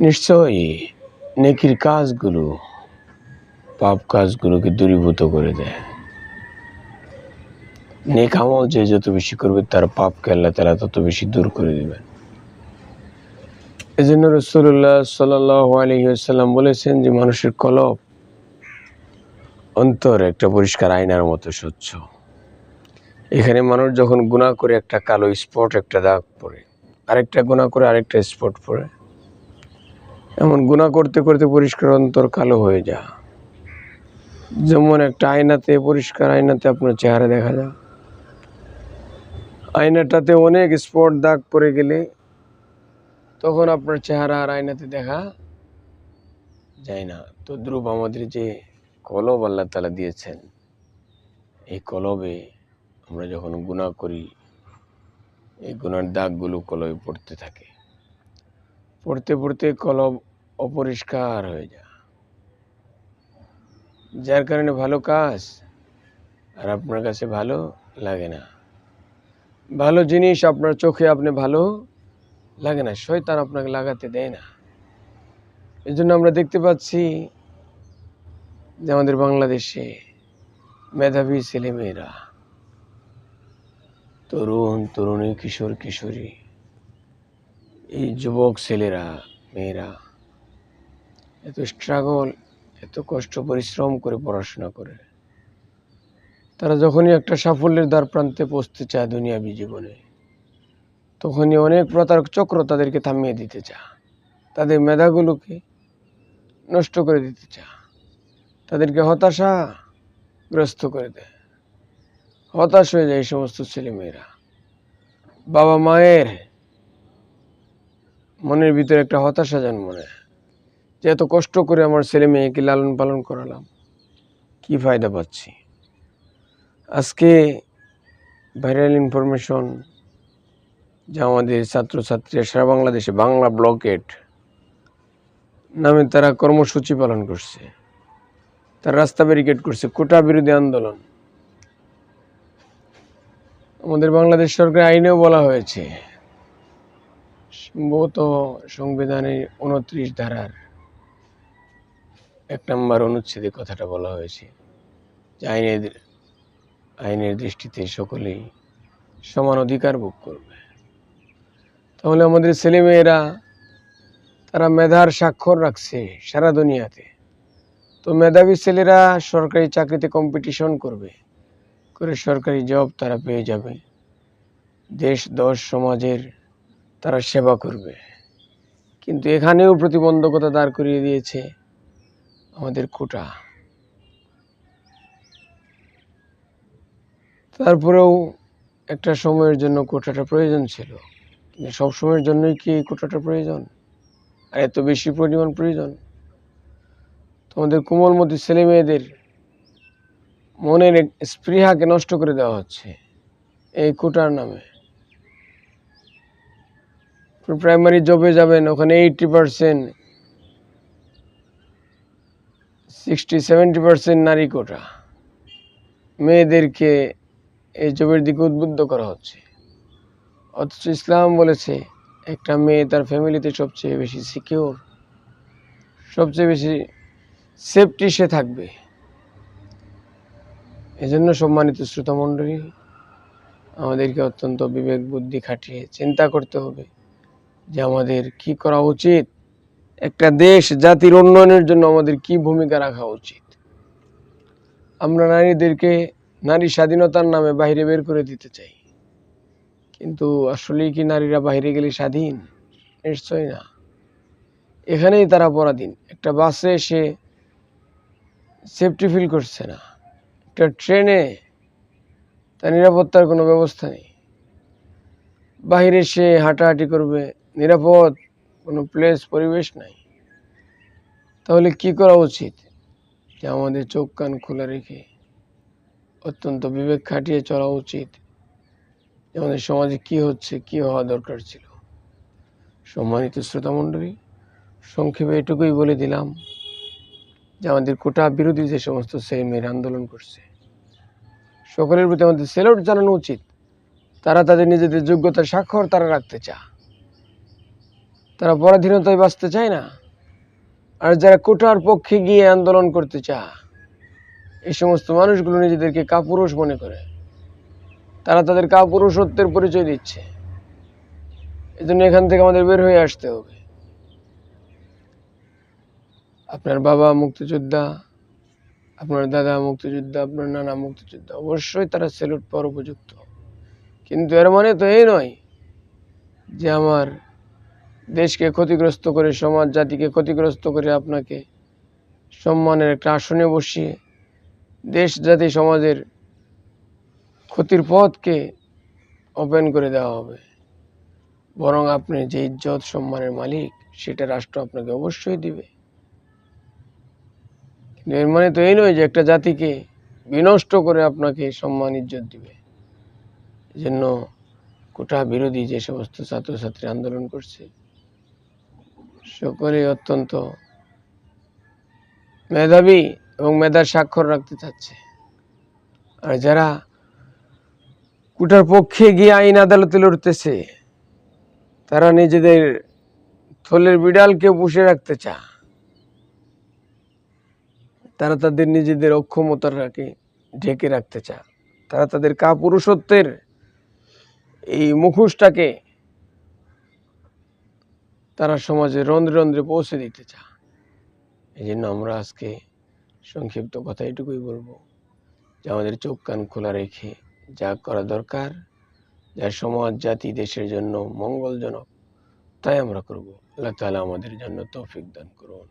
নিশ্চয়ই নেকির কাজগুলো পাপ কাজগুলোকে দূরীভূত করে দেয়। নেক আমল যে যত বেশি করবে তার পাপকে আল্লাহ তাআলা তত বেশি দূর করে দিবেন। এজন্য রাসূলুল্লাহ সাল্লাল্লাহু আলাইহি ওয়াসাল্লাম বলেছেন যে মানুষের কলব অন্তর একটা পরিষ্কার আয়নার মতো স্বচ্ছ। এখানে মানুষ যখন গুনাহ করে একটা কালো স্পট একটা দাগ পড়ে, আরেকটা গুনাহ করে আরেকটা স্পট পড়ে, এমন গুনাহ করতে করতে পরিষ্কার অন্তর কালো হয়ে যায়। যেমন একটা আয়নাতে, পরিষ্কার আয়নাতে আপনার চেহারা দেখা যায়, আয়নাটাতে অনেক স্পট দাগ পড়ে গেলে তখন আপনার চেহারা আর আয়নাতে দেখা যায় না। তো দ্রুপ আমাদের যে কলব আল্লাহ তাআলা দিয়েছেন, এই কলবে আমরা যখন গুনাহ করি এই গুনার দাগগুলো কলবে পড়তে থাকে, পড়তে পড়তে কলব অপরিষ্কার হয়ে যায়, যার কারণে ভালো কাজ আর আপনার কাছে ভালো লাগে না, ভালো জিনিস আপনার চোখে আপনি ভালো লাগে না, শয়তান আপনাকে লাগাতে দেয় না। এই জন্য আমরা দেখতে পাচ্ছি যে আমাদের বাংলাদেশে মেধাবী ছেলেমেয়েরা, তরুণ তরুণী, কিশোর কিশোরী, এই যুবক ছেলেরা মেয়েরা এত স্ট্রাগল, এত কষ্ট পরিশ্রম করে পড়াশোনা করে, তারা যখনই একটা সাফল্যের দ্বার প্রান্তে পৌঁছতে চায় দুনিয়াবী জীবনে, তখনই অনেক প্রতারক চক্র তাদেরকে থামিয়ে দিতে চায়, তাদের মেধাগুলোকে নষ্ট করে দিতে চায়, তাদেরকে হতাশাগ্রস্ত করে দেয়। হতাশ হয়ে যায় এই সমস্ত ছেলেমেয়েরা। বাবা মায়ের মনের ভিতরে একটা হতাশা জন্ম নেয় যে এত কষ্ট করে আমার ছেলে মেয়েকে লালন পালন করালাম, কি ফায়দা পাচ্ছি। আজকে ভাইরাল ইনফরমেশন যে আমাদের ছাত্রছাত্রীরা সারা বাংলাদেশে বাংলা ব্লকেট নামে তারা কর্মসূচি পালন করছে, তারা রাস্তা ব্যারিকেড করছে, কোটা বিরোধী আন্দোলন। আমাদের বাংলাদেশ সরকার আইনেও বলা হয়েছে, সম্ভবত সংবিধানের 29 ধারার 1 নম্বর অনুচ্ছেদে কথাটা বলা হয়েছে যে আইনের দৃষ্টিতে সকলেই সমান অধিকার ভোগ করবে। তাহলে আমাদের ছেলেমেয়েরা তারা মেধার স্বাক্ষর রাখছে সারা দুনিয়াতে, তো মেধাবী ছেলেরা সরকারি চাকরিতে কম্পিটিশন করবে, করে সরকারি জব তারা পেয়ে যাবে, দেশ দশ সমাজের তারা সেবা করবে। কিন্তু এখানেও প্রতিবন্ধকতা দাঁড় করিয়ে দিয়েছে আমাদের কোটা। তারপরেও একটা সময়ের জন্য কোটাটা প্রয়োজন ছিল, কিন্তু সব সময়ের জন্যই কি এই কোটাটা প্রয়োজন আর এত বেশি পরিমাণ প্রয়োজন? তোমাদের কোমলমতি ছেলে মেয়েদের মনের স্পৃহাকে নষ্ট করে দেওয়া হচ্ছে এই কোটার নামে। প্রাইমারি জবে যাবেন, ওখানে 80%, 60-70% নারী কোটা, মেয়েদেরকে এই জবের দিকে উদ্বুদ্ধ করা হচ্ছে। অথচ ইসলাম বলেছে একটা মেয়ে তার ফ্যামিলিতে সবচেয়ে বেশি সিকিউর, সবচেয়ে বেশি সেফটি সে থাকবে। এজন্য সম্মানিত শ্রোতা মণ্ডলী, আমাদেরকে অত্যন্ত বিবেক বুদ্ধি খাটিয়ে চিন্তা করতে হবে যে আমাদের কি করা উচিত, একটা দেশ জাতির উন্নয়নের জন্য আমাদের কি ভূমিকা রাখা উচিত। আমরা নারীদেরকে নারী স্বাধীনতার নামে বাইরে বের করে দিতে চাই, কিন্তু আসলেই কি নারীরা বাইরে গেলে স্বাধীন? নিশ্চয়ই না, এখানেই তারা পরাধীন। একটা বাসে সে সেফটি ফিল করছে না, একটা ট্রেনে তার নিরাপত্তার কোনো ব্যবস্থা নেই, বাহিরে সে হাঁটাহাঁটি করবে, নিরাপদ কোনো প্লেস পরিবেশ নাই। তাহলে কি করা উচিত? যে আমাদের চোখ কান খোলা রেখে অত্যন্ত বিবেক খাটিয়ে চলা উচিত যে আমাদের সমাজে কি হচ্ছে, কি হওয়া দরকার ছিল। সম্মানিত শ্রোতা মণ্ডলী, সংক্ষেপে এটুকুই বলে দিলাম যে আমাদের কোটা বিরোধী যে সমস্ত ছেলেমেয়েরা আন্দোলন করছে, সকলের প্রতি আমাদের সেলুট জানানো উচিত। তারা তাদের নিজেদের যোগ্যতার স্বাক্ষর তারা রাখতে চায়, তারা পরাধীনতায় বাঁচতে চায় না। আর যারা কোটার পক্ষে গিয়ে আন্দোলন করতে চায়, এই সমস্ত মানুষগুলো নিজেদেরকে কাপুরুষ মনে করে, তারা তাদের কাপুরুষত্বের পরিচয় দিচ্ছে। এই জন্য এখান থেকে আমাদের বের হয়ে আসতে হবে। আপনার বাবা মুক্তিযোদ্ধা, আপনার দাদা মুক্তিযোদ্ধা, আপনার নানা মুক্তিযোদ্ধা, অবশ্যই তারা স্যালুট পাওয়ার উপযুক্ত। কিন্তু এর মানে তো এই নয় যে আমার দেশকে ক্ষতিগ্রস্ত করে, সমাজ জাতিকে ক্ষতিগ্রস্ত করে আপনাকে সম্মানের একটা আসনে বসিয়ে দেশ জাতি সমাজের ক্ষতির পথকে ওপেন করে দেওয়া হবে। বরং আপনি যে ইজ্জত সম্মানের মালিক, সেটা রাষ্ট্র আপনাকে অবশ্যই দিবে। কিন্তু এর মানে তো এই নয় যে একটা জাতিকে বিনষ্ট করে আপনাকে সম্মান ইজ্জত দিবে। এই জন্য কোটা বিরোধী যে সমস্ত ছাত্রছাত্রী আন্দোলন করছে, সকলেই অত্যন্ত মেধাবী এবং মেধার স্বাক্ষর রাখতে চাচ্ছে। আর যারা কোটার পক্ষে গিয়ে আইন আদালতে লড়তেছে, তারা নিজেদের থলের বিড়ালকে পুষে রাখতে চায়। তারা তাদের নিজেদের অক্ষমতাটাকে ঢেকে রাখতে চায়। তারা তাদের কাপুরুষত্বের এই মুখোশটাকে তারা সমাজে রন্ধ্রে রন্ধ্রে পৌঁছে দিতে চায়। এই জন্য আমরা আজকে সংক্ষিপ্ত কথা এটুকুই বলবো যে আমাদের চোখ কান খোলা রেখে যা করা দরকার, যা সমাজ জাতি দেশের জন্য মঙ্গলজনক, তাই আমরা করব। আল্লাহ তাআলা আমাদের জন্য তৌফিক দান করুন।